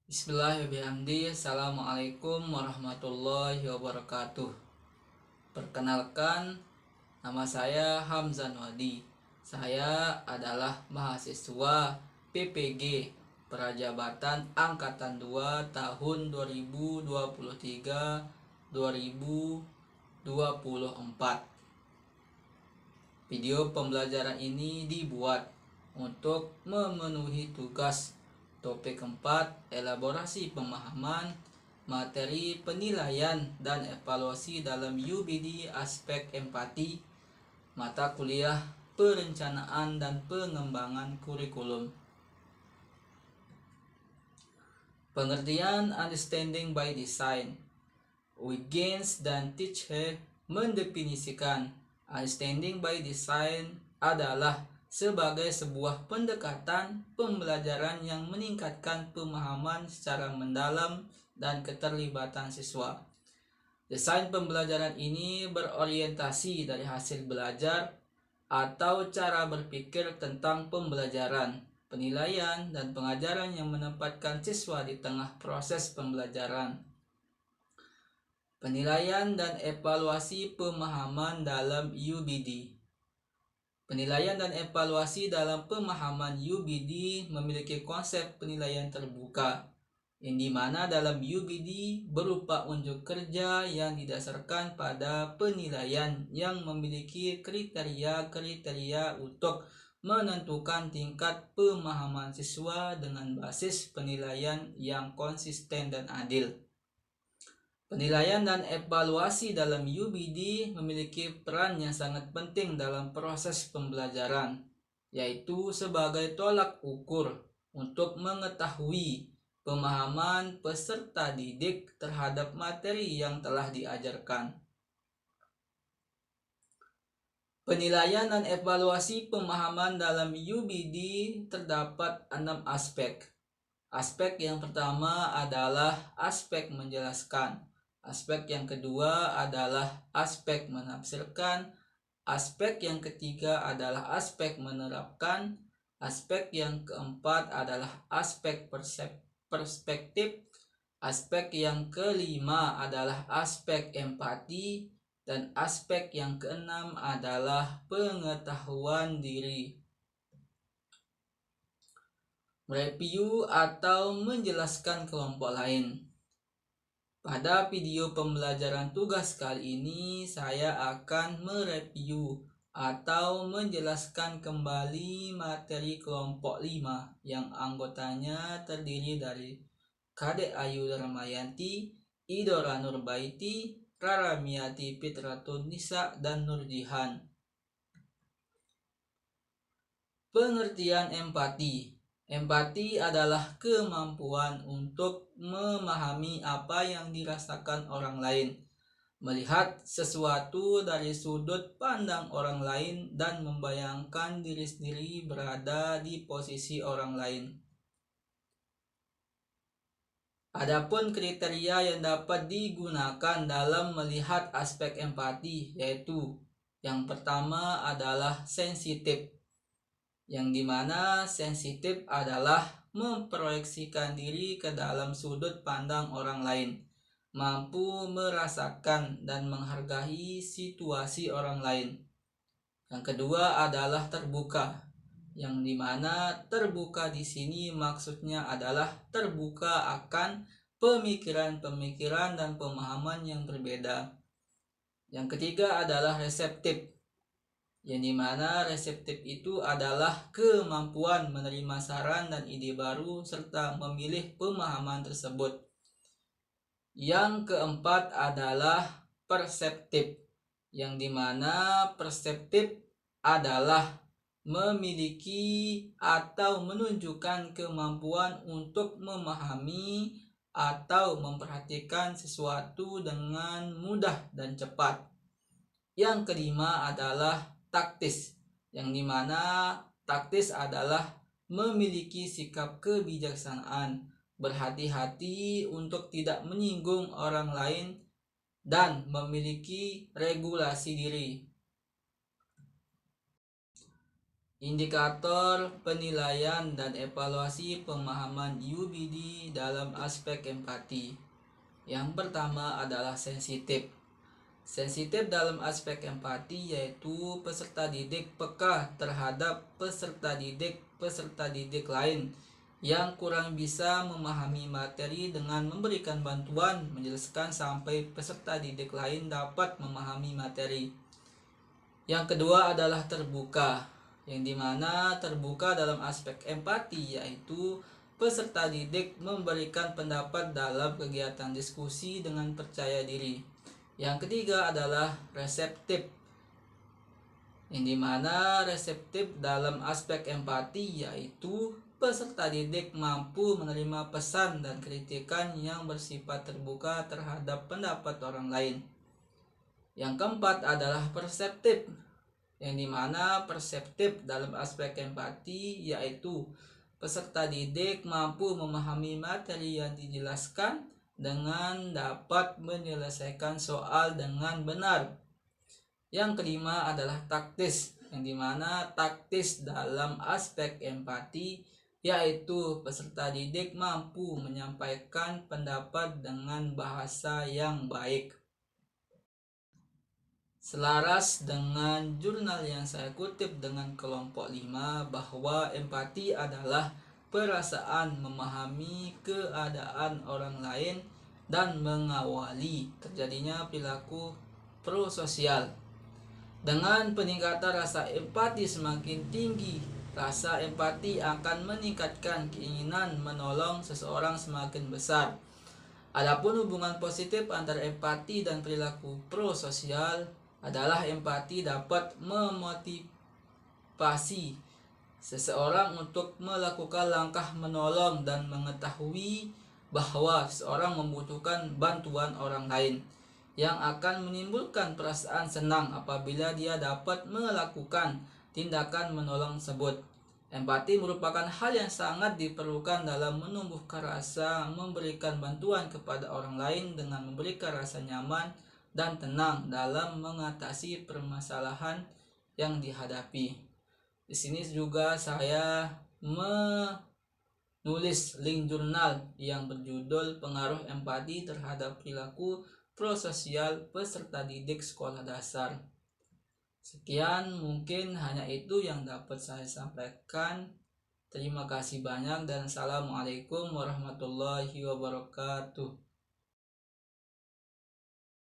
Bismillahirrahmanirrahim. Assalamualaikum warahmatullahi wabarakatuh. Perkenalkan, nama saya Hamzah Nwadi. Saya adalah mahasiswa PPG Prajabatan Angkatan 2 tahun 2023-2024. Video pembelajaran ini dibuat untuk memenuhi tugas topik 4, elaborasi pemahaman materi penilaian dan evaluasi dalam UBD aspek empati, mata kuliah perencanaan dan pengembangan kurikulum. Pengertian understanding by design. Wiggins dan Tichy mendefinisikan understanding by design adalah sebagai sebuah pendekatan pembelajaran yang meningkatkan pemahaman secara mendalam dan keterlibatan siswa. Desain pembelajaran ini berorientasi dari hasil belajar atau cara berpikir tentang pembelajaran, penilaian, dan pengajaran yang menempatkan siswa di tengah proses pembelajaran. Penilaian dan evaluasi pemahaman dalam UBD. Penilaian dan evaluasi dalam pemahaman UBD memiliki konsep penilaian terbuka, yang dimana dalam UBD berupa unjuk kerja yang didasarkan pada penilaian yang memiliki kriteria-kriteria untuk menentukan tingkat pemahaman siswa dengan basis penilaian yang konsisten dan adil. Penilaian dan evaluasi dalam UBD memiliki peran yang sangat penting dalam proses pembelajaran, yaitu sebagai tolak ukur untuk mengetahui pemahaman peserta didik terhadap materi yang telah diajarkan. Penilaian dan evaluasi pemahaman dalam UBD terdapat 6 aspek. Aspek yang pertama adalah aspek menjelaskan. Aspek yang kedua adalah aspek menafsirkan. Aspek yang ketiga adalah aspek menerapkan. Aspek yang keempat adalah aspek perspektif. Aspek yang kelima adalah aspek empati. Dan aspek yang keenam adalah pengetahuan diri. Mereview atau menjelaskan kelompok lain. Pada video pembelajaran tugas kali ini, saya akan mereview atau menjelaskan kembali materi kelompok 5 yang anggotanya terdiri dari Kadek Ayu Darmayanti, Idora Nurbaiti, Raramiati Fitratunisa, dan Nurjihan. Pengertian empati. Empati adalah kemampuan untuk memahami apa yang dirasakan orang lain, melihat sesuatu dari sudut pandang orang lain, dan membayangkan diri sendiri berada di posisi orang lain. Adapun kriteria yang dapat digunakan dalam melihat aspek empati, yaitu yang pertama adalah sensitif, yang dimana sensitif adalah memproyeksikan diri ke dalam sudut pandang orang lain, mampu merasakan dan menghargai situasi orang lain. Yang kedua adalah terbuka, yang dimana terbuka di sini maksudnya adalah terbuka akan pemikiran-pemikiran dan pemahaman yang berbeda. Yang ketiga adalah reseptif, yang dimana reseptif itu adalah kemampuan menerima saran dan ide baru serta memilih pemahaman tersebut. Yang keempat adalah perseptif, yang dimana perseptif adalah memiliki atau menunjukkan kemampuan untuk memahami atau memperhatikan sesuatu dengan mudah dan cepat. Yang kelima adalah taktis, yang dimana taktis adalah memiliki sikap kebijaksanaan, berhati-hati untuk tidak menyinggung orang lain, dan memiliki regulasi diri. Indikator penilaian dan evaluasi pemahaman UBD dalam aspek empati. Yang pertama adalah sensitif. Sensitif dalam aspek empati yaitu peserta didik peka terhadap peserta didik lain yang kurang bisa memahami materi dengan memberikan bantuan menjelaskan sampai peserta didik lain dapat memahami materi. Yang kedua adalah terbuka, yang dimana terbuka dalam aspek empati yaitu peserta didik memberikan pendapat dalam kegiatan diskusi dengan percaya diri. Yang ketiga adalah reseptif, yang dimana reseptif dalam aspek empati yaitu peserta didik mampu menerima pesan dan kritikan yang bersifat terbuka terhadap pendapat orang lain. Yang keempat adalah perseptif, yang dimana perseptif dalam aspek empati yaitu peserta didik mampu memahami materi yang dijelaskan dengan dapat menyelesaikan soal dengan benar. Yang kelima adalah taktis, yang dimana taktis dalam aspek empati yaitu peserta didik mampu menyampaikan pendapat dengan bahasa yang baik. Selaras dengan jurnal yang saya kutip dengan kelompok 5 bahwa empati adalah perasaan memahami keadaan orang lain dan mengawali terjadinya perilaku prososial. Dengan peningkatan rasa empati semakin tinggi, rasa empati akan meningkatkan keinginan menolong seseorang semakin besar. Adapun hubungan positif antara empati dan perilaku prososial adalah empati dapat memotivasi seseorang untuk melakukan langkah menolong dan mengetahui bahwa seseorang membutuhkan bantuan orang lain, yang akan menimbulkan perasaan senang apabila dia dapat melakukan tindakan menolong tersebut. Empati merupakan hal yang sangat diperlukan dalam menumbuhkan rasa memberikan bantuan kepada orang lain dengan memberikan rasa nyaman dan tenang dalam mengatasi permasalahan yang dihadapi. Di sini juga saya menulis link jurnal yang berjudul Pengaruh Empati Terhadap Perilaku Prososial Peserta Didik Sekolah Dasar. Sekian, mungkin hanya itu yang dapat saya sampaikan. Terima kasih banyak dan assalamualaikum warahmatullahi wabarakatuh.